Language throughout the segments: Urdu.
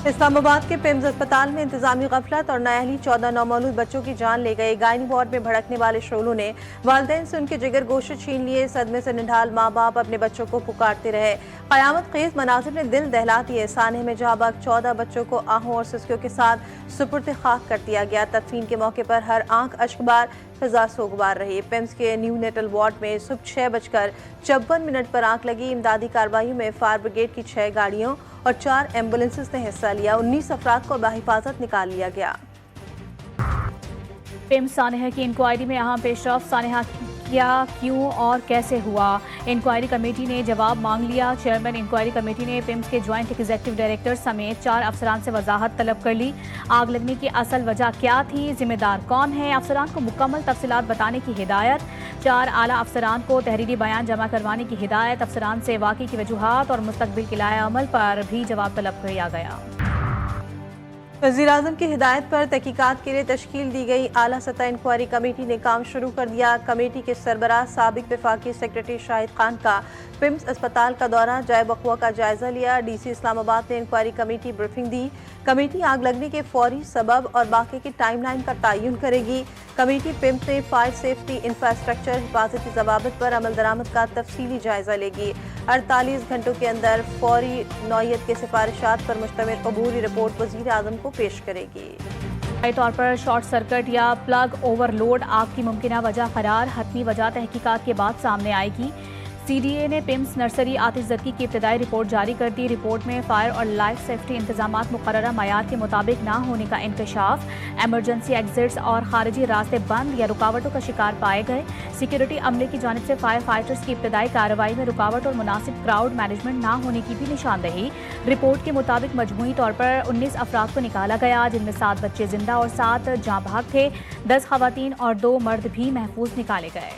اسلام آباد کے پیمز اسپتال میں انتظامی غفلت اور نااہلی 14 نومولود بچوں کی جان لے گئے۔ گائنی وارڈ میں بھڑکنے والے شعلوں نے والدین سے ان کے جگر گوشت چھین لیے۔ صدمے سے نڈھال ماں باپ اپنے بچوں کو پکارتے رہے۔ قیامت خیز مناظر نے دل دہلا دیے۔ سانحے میں جاں بحق 14 بچوں کو آہوں اور سسکیوں کے ساتھ سپرد خاک کر دیا گیا۔ تدفین کے موقع پر ہر آنکھ اشکبار، فضا سوگوار رہی۔ پیمز کے نیو نیٹل وارڈ میں صبح 6:54 پر آگ لگی۔ امدادی کارروائیوں میں فائر بریگیڈ کی 6 گاڑیوں اور 4 ایمبولینسز نے حصہ لیا۔ 19 افراد کو بحفاظت نکال لیا گیا۔ پیمز سانحہ کی انکوائری میں اہم پیش رفت۔ سانحہ کیا، کیوں اور کیسے ہوا؟ انکوائری کمیٹی نے جواب مانگ لیا۔ چیئرمین انکوائری کمیٹی نے پیمز کے جوائنٹ ایگزیکٹو ڈائریکٹر سمیت 4 افسران سے وضاحت طلب کر لی۔ آگ لگنے کی اصل وجہ کیا تھی؟ ذمہ دار کون ہے؟ افسران کو مکمل تفصیلات بتانے کی ہدایت۔ 4 اعلیٰ افسران کو تحریری بیان جمع کروانے کی ہدایت۔ افسران سے واقعے کی وجوہات اور مستقبل کے لائحہ عمل پر بھی جواب طلب کیا گیا۔ وزیراعظم کی ہدایت پر تحقیقات کے لیے تشکیل دی گئی اعلیٰ سطح انکوائری کمیٹی نے کام شروع کر دیا۔ کمیٹی کے سربراہ سابق وفاقی سیکرٹری شاہد خان کا پیمز اسپتال کا دورہ، جائے وقوع کا جائزہ لیا۔ ڈی سی اسلام آباد نے انکوائری کمیٹی بریفنگ دی۔ کمیٹی آگ لگنے کے فوری سبب اور باقی کی ٹائم لائن کا تعین کرے گی۔ کمیٹی پیمز میں فائر سیفٹی، انفراسٹرکچر، حفاظتی ضوابط پر عمل درآمد کا تفصیلی جائزہ لے گی۔ 48 گھنٹوں کے اندر فوری نوعیت کے سفارشات پر مشتمل عبوری رپورٹ وزیر اعظم کو پیش کرے گی۔ طور پر شارٹ سرکٹ یا پلگ اوور لوڈ آگ کی ممکنہ وجہ قرار، حتمی وجہ تحقیقات کے بعد سامنے آئے گی۔ سی ڈی اے نے پیمز نرسری آتش زدگی کی ابتدائی رپورٹ جاری کر دی۔ رپورٹ میں فائر اور لائف سیفٹی انتظامات مقررہ معیار کے مطابق نہ ہونے کا انکشاف، ایمرجنسی ایگزٹس اور خارجی راستے بند یا رکاوٹوں کا شکار پائے گئے۔ سیکیورٹی عملے کی جانب سے فائر فائٹرز کی ابتدائی کارروائی میں رکاوٹ اور مناسب کراؤڈ مینجمنٹ نہ ہونے کی بھی نشاندہی۔ رپورٹ کے مطابق مجموعی طور پر 19 افراد کو نکالا گیا، جن میں 7 بچے زندہ اور 7 جاں بحق تھے۔ 10 خواتین اور 2 مرد بھی محفوظ نکالے گئے۔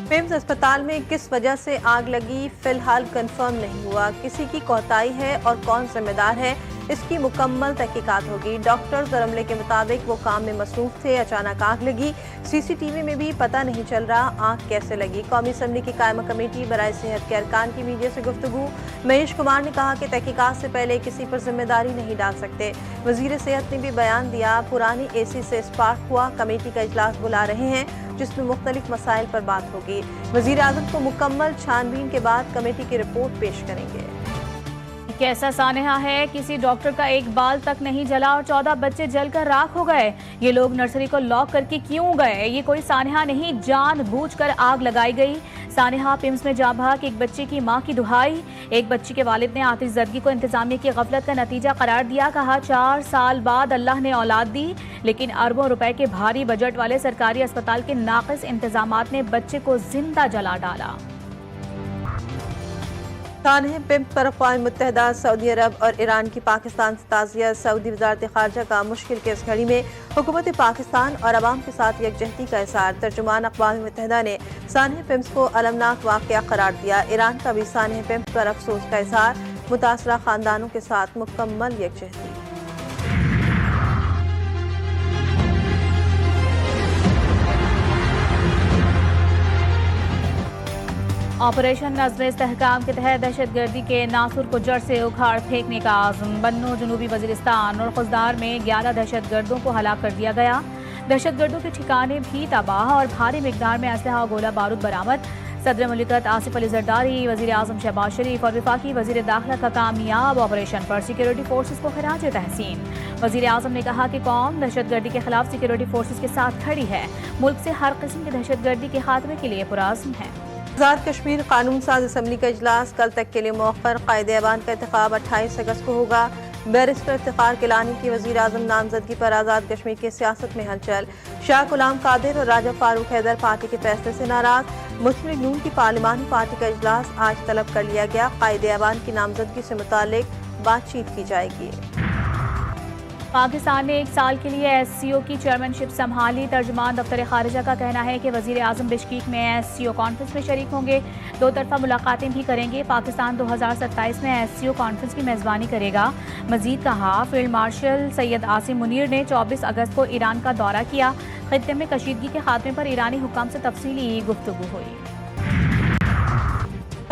پیمز اسپتال میں کس وجہ سے آگ لگی فی الحال کنفرم نہیں ہوا۔ کسی کی کوتاہی ہے اور کون ذمہ دار ہے، اس کی مکمل تحقیقات ہوگی۔ ڈاکٹرز اور عملے کے مطابق وہ کام میں مصروف تھے، اچانک آگ لگی۔ سی سی ٹی وی میں بھی پتہ نہیں چل رہا آگ کیسے لگی۔ قومی اسمبلی کی قائمہ کمیٹی برائے صحت کے ارکان کی میڈیا سے گفتگو۔ مہیش کمار نے کہا کہ تحقیقات سے پہلے کسی پر ذمہ داری نہیں ڈال سکتے۔ وزیر صحت نے بھی بیان دیا، پرانی اے سی سے اسپارک ہوا، کمیٹی کا اجلاس بلا رہے ہیں جس میں مختلف مسائل پر بات ہوگی۔ وزیر اعظم کو مکمل چھان بین کے بعد کمیٹی کی رپورٹ پیش کریں گے۔ کیسا سانحہ ہے، کسی ڈاکٹر کا ایک بال تک نہیں جلا اور 14 بچے جل کر راکھ ہو گئے۔ یہ لوگ نرسری کو لاک کر کے کیوں گئے؟ یہ کوئی سانحہ نہیں، جان بوجھ کر آگ لگائی گئی۔ سانحہ پیمز میں جاں بحق ایک بچے کی ماں کی دہائی۔ ایک بچی کے والد نے آتش زدگی کو انتظامیہ کی غفلت کا نتیجہ قرار دیا۔ کہا 4 سال بعد اللہ نے اولاد دی، لیکن اربوں روپے کے بھاری بجٹ والے سرکاری اسپتال کے ناقص انتظامات نے بچے کو زندہ جلا ڈالا۔ سانحہ پیمز پر اقوام متحدہ، سعودی عرب اور ایران کی پاکستان سے تعزیت۔ سعودی وزارت خارجہ کا مشکل کی اس گھڑی میں حکومت پاکستان اور عوام کے ساتھ یکجہتی کا اظہار۔ ترجمان اقوام متحدہ نے سانحہ پیمز کو المناک واقعہ قرار دیا۔ ایران کا بھی سانحہ پیمز پر افسوس کا اظہار، متاثرہ خاندانوں کے ساتھ مکمل یکجہتی۔ آپریشن نظم استحکام کے تحت دہشت گردی کے ناصر کو جڑ سے اکھاڑ پھینکنے کا عزم۔ بنو جنوبی وزیرستان اور خزدار میں 11 دہشت گردوں کو ہلاک کر دیا گیا۔ دہشت گردوں کے ٹھکانے بھی تباہ اور بھاری مقدار میں اسلحہ اور گولہ بارود برآمد۔ صدر مملکت آصف علی زرداری، وزیر اعظم شہباز شریف اور وفاقی وزیر داخلہ کا کامیاب آپریشن پر سیکیورٹی فورسز کو خراج تحسین۔ وزیر اعظم نے کہا کہ قوم دہشت گردی کے خلاف سیکیورٹی فورسز کے ساتھ کھڑی ہے، ملک سے ہر قسم کی دہشت گردی کے خاتمے کے لیے پرعزم ہے۔ آزاد کشمیر قانون ساز اسمبلی کا اجلاس کل تک کے لیے مؤخر۔ قائد ایوان کا انتخاب 28 اگست کو ہوگا۔ بیرسٹر افتخار کیلانی کی وزیر اعظم نامزدگی پر آزاد کشمیر کی سیاست میں ہلچل۔ شاہ غلام قادر اور راجہ فاروق حیدر پارٹی کے فیصلے سے ناراض۔ مسلم لیگ نون کی پارلیمانی پارٹی کا اجلاس آج طلب کر لیا گیا۔ قائد ایوان کی نامزدگی سے متعلق بات چیت کی جائے گی۔ پاکستان نے 1 سال کے لیے ایس سی او کی چیئرمین شپ سنبھالی۔ ترجمان دفتر خارجہ کا کہنا ہے کہ وزیر اعظم بشکیک میں ایس سی او کانفرنس میں شریک ہوں گے، 2 طرفہ ملاقاتیں بھی کریں گے۔ پاکستان 2027 میں ایس سی او کانفرنس کی میزبانی کرے گا۔ مزید کہا، فیلڈ مارشل سید عاصم منیر نے 24 اگست کو ایران کا دورہ کیا۔ خطے میں کشیدگی کے خاتمے پر ایرانی حکام سے تفصیلی گفتگو ہوئی۔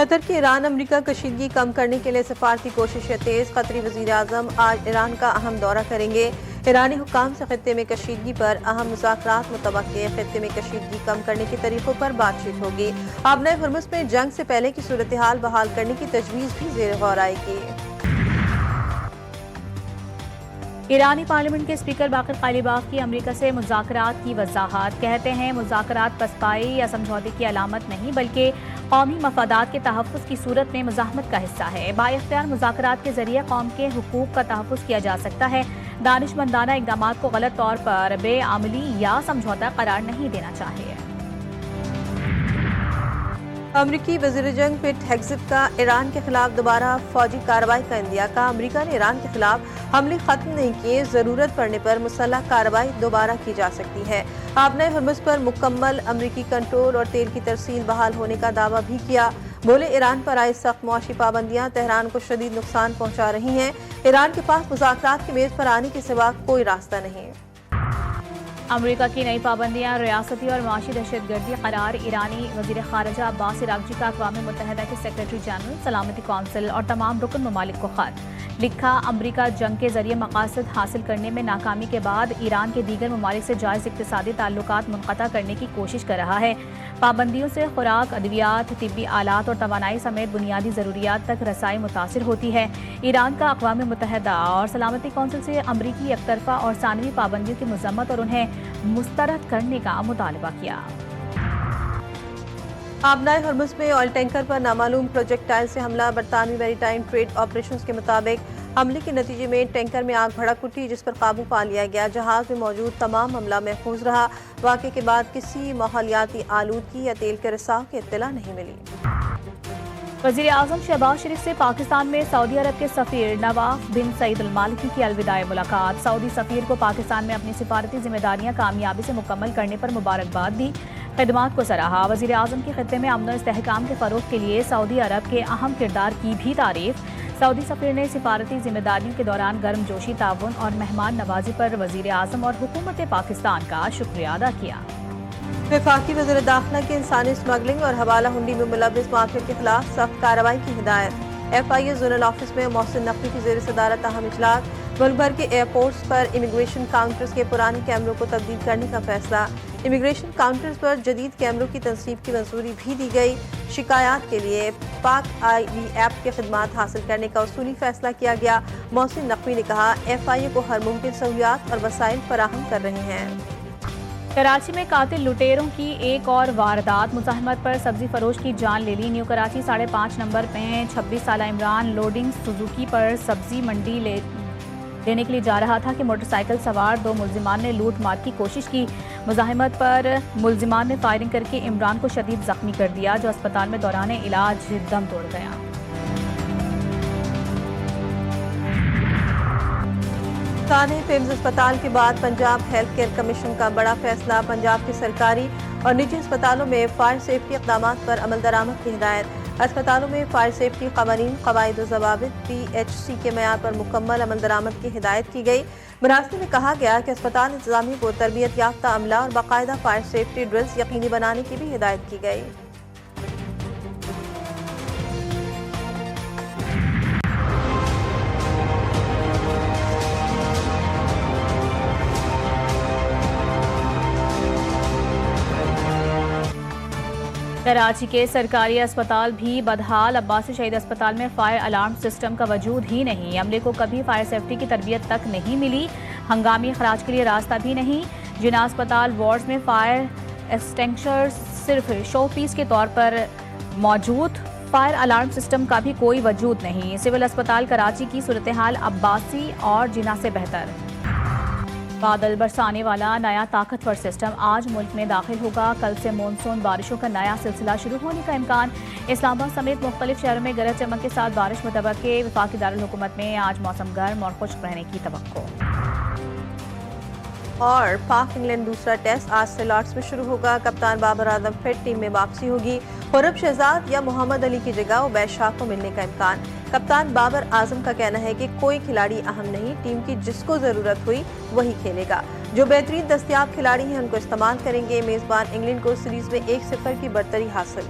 قطر کی ایران امریکہ کشیدگی کم کرنے کے لیے سفارتی کوششیں تیز۔ قطری وزیر اعظم آج ایران کا اہم دورہ کریں گے۔ ایرانی حکام سے خطے میں کشیدگی پر اہم مذاکرات متوقع۔ خطے میں کشیدگی کم کرنے کے طریقوں پر بات چیت ہوگی۔ آبنائے ہرمز میں جنگ سے پہلے کی صورتحال بحال کرنے کی تجویز بھی زیر غور آئے گی۔ ایرانی پارلیمنٹ کے اسپیکر باقر قالیباف کی امریکہ سے مذاکرات کی وضاحت۔ کہتے ہیں مذاکرات پسپائی یا سمجھوتے کی علامت نہیں بلکہ قومی مفادات کے تحفظ کی صورت میں مزاحمت کا حصہ ہے۔ بااختیار مذاکرات کے ذریعے قوم کے حقوق کا تحفظ کیا جا سکتا ہے۔ دانشمندانہ اقدامات کو غلط طور پر بے عملی یا سمجھوتہ قرار نہیں دینا چاہیے۔ امریکی وزیر جنگ پیٹ ہیگزٹ کا ایران کے خلاف دوبارہ فوجی کارروائی کا اندیہ۔ کہا امریکہ نے ایران کے خلاف حملے ختم نہیں کیے، ضرورت پڑنے پر مسلح کارروائی دوبارہ کی جا سکتی ہے۔ آبنائے ہرمز پر مکمل امریکی کنٹرول اور تیل کی ترسیل بحال ہونے کا دعویٰ بھی کیا۔ بولے ایران پر آئی سخت معاشی پابندیاں تہران کو شدید نقصان پہنچا رہی ہیں۔ ایران کے پاس مذاکرات کی میز پر آنے کے سوا کوئی راستہ نہیں۔ امریکہ کی نئی پابندیاں ریاستی اور معاشی دہشت گردی قرار۔ ایرانی وزیر خارجہ عباس عراقچی کا اقوام متحدہ کے سیکریٹری جنرل، سلامتی کونسل اور تمام رکن ممالک کو خط لکھا۔ امریکہ جنگ کے ذریعے مقاصد حاصل کرنے میں ناکامی کے بعد ایران کے دیگر ممالک سے جائز اقتصادی تعلقات منقطع کرنے کی کوشش کر رہا ہے۔ پابندیوں سے خوراک، ادویات، طبی آلات اور توانائی سمیت بنیادی ضروریات تک رسائی متاثر ہوتی ہے۔ ایران کا اقوام متحدہ اور سلامتی کونسل سے امریکی یک طرفہ اور ثانوی پابندیوں کی مذمت اور انہیں مسترد کرنے کا مطالبہ کیا۔ آبنائے ہرمز میں آئل ٹینکر پر نامعلوم پروجیکٹائل سے حملہ۔ برطانوی میری ٹائم ٹریڈ آپریشنز کے مطابق حملے کے نتیجے میں ٹینکر میں آگ بھڑک اٹھی جس پر قابو پا لیا گیا۔ جہاز میں موجود تمام عملہ محفوظ رہا۔ واقعے کے بعد کسی ماحولیاتی آلودگی یا تیل کے رساؤ کی اطلاع نہیں ملی۔ وزیر اعظم شہباز شریف سے پاکستان میں سعودی عرب کے سفیر نواف بن سعید المالکی کی الوداعی ملاقات۔ سعودی سفیر کو پاکستان میں اپنی سفارتی ذمہ داریاں کامیابی سے مکمل کرنے پر مبارکباد دی، خدمات کو سراہا۔ وزیر اعظم کی خطے میں امن و استحکام کے فروغ کے لیے سعودی عرب کے اہم کردار کی بھی تعریف۔ سعودی سفیر نے سفارتی ذمہ داریوں کے دوران گرم جوشی، تعاون اور مہمان نوازی پر وزیر اعظم اور حکومت پاکستان کا شکریہ ادا کیا۔ وفاقی وزیر داخلہ کی انسانی اسمگلنگ اور حوالہ ہنڈی میں ملوث مافیا کے خلاف سخت کارروائی کی ہدایت۔ ایف آئی اے زونل آفس میں محسن نقوی کی زیر صدارت اہم اجلاس۔ ملک بھر کے ایئرپورٹس پر امیگریشن کاؤنٹرز کے پرانے کیمروں کو تبدیل کرنے کا فیصلہ۔ امیگریشن کاؤنٹرز پر جدید کیمروں کی تنصیب کی منظوری بھی دی گئی۔ شکایات کے لیے پاک آئی وی ایپ کی خدمات حاصل کرنے کا اصولی فیصلہ کیا گیا۔ محسن نقوی نے کہا ایف آئی اے کو ہر ممکن سہولیات اور وسائل فراہم کر رہے ہیں۔ کراچی میں قاتل لٹیروں کی ایک اور واردات۔ مزاحمت پر سبزی فروش کی جان لے لی۔ نیو کراچی 5.5 نمبر میں 26 سالہ عمران لوڈنگ سوزوکی پر سبزی منڈی لینے کے لیے جا رہا تھا کہ موٹر سائیکل سوار 2 ملزمان نے لوٹ مار کی کوشش کی۔ مزاحمت پر ملزمان نے فائرنگ کر کے عمران کو شدید زخمی کر دیا جو اسپتال میں دوران علاج دم توڑ گیا۔ سانحہ پیمز اسپتال کے بعد پنجاب ہیلتھ کیئر کمیشن کا بڑا فیصلہ۔ پنجاب کے سرکاری اور نجی اسپتالوں میں فائر سیفٹی اقدامات پر عمل درآمد کی ہدایت۔ اسپتالوں میں فائر سیفٹی قوانین، قواعد و ضوابط پی ایچ سی کے معیار پر مکمل عمل درآمد کی ہدایت کی گئی۔ مراسم میں کہا گیا کہ اسپتال انتظامیہ کو تربیت یافتہ عملہ اور باقاعدہ فائر سیفٹی ڈرلز یقینی بنانے کی بھی ہدایت کی گئی۔ کراچی کے سرکاری اسپتال بھی بدحال۔ عباسی شہید اسپتال میں فائر الارم سسٹم کا وجود ہی نہیں۔ عملے کو کبھی فائر سیفٹی کی تربیت تک نہیں ملی۔ ہنگامی اخراج کے لیے راستہ بھی نہیں۔ جناح اسپتال وارڈز میں فائر ایکسٹنگشر صرف شو پیس کے طور پر موجود، فائر الارم سسٹم کا بھی کوئی وجود نہیں۔ سول اسپتال کراچی کی صورتحال عباسی اور جناح سے بہتر۔ بادل برسانے والا نیا طاقتور سسٹم آج ملک میں داخل ہوگا۔ کل سے مونسون بارشوں کا نیا سلسلہ شروع ہونے کا امکان۔ اسلام آباد سمیت مختلف شہروں میں گرج چمک کے ساتھ بارش متوقع۔ وفاقی دارالحکومت میں آج موسم گرم اور خشک رہنے کی توقع۔ اور پاک انگلینڈ دوسرا ٹیسٹ آج سے لارڈس میں شروع ہوگا۔ کپتان بابر اعظم فٹ، ٹیم میں واپسی ہوگی۔ خورب شہزاد یا محمد علی کی جگہ عبید شاہ کو ملنے کا امکان۔ کپتان بابر اعظم کا کہنا ہے کہ کوئی کھلاڑی اہم نہیں، ٹیم کی جس کو ضرورت ہوئی وہی کھیلے گا۔ جو بہترین دستیاب کھلاڑی ہیں ان کو استعمال کریں گے۔ میزبان انگلینڈ کو سیریز میں 1-0 کی برتری حاصل۔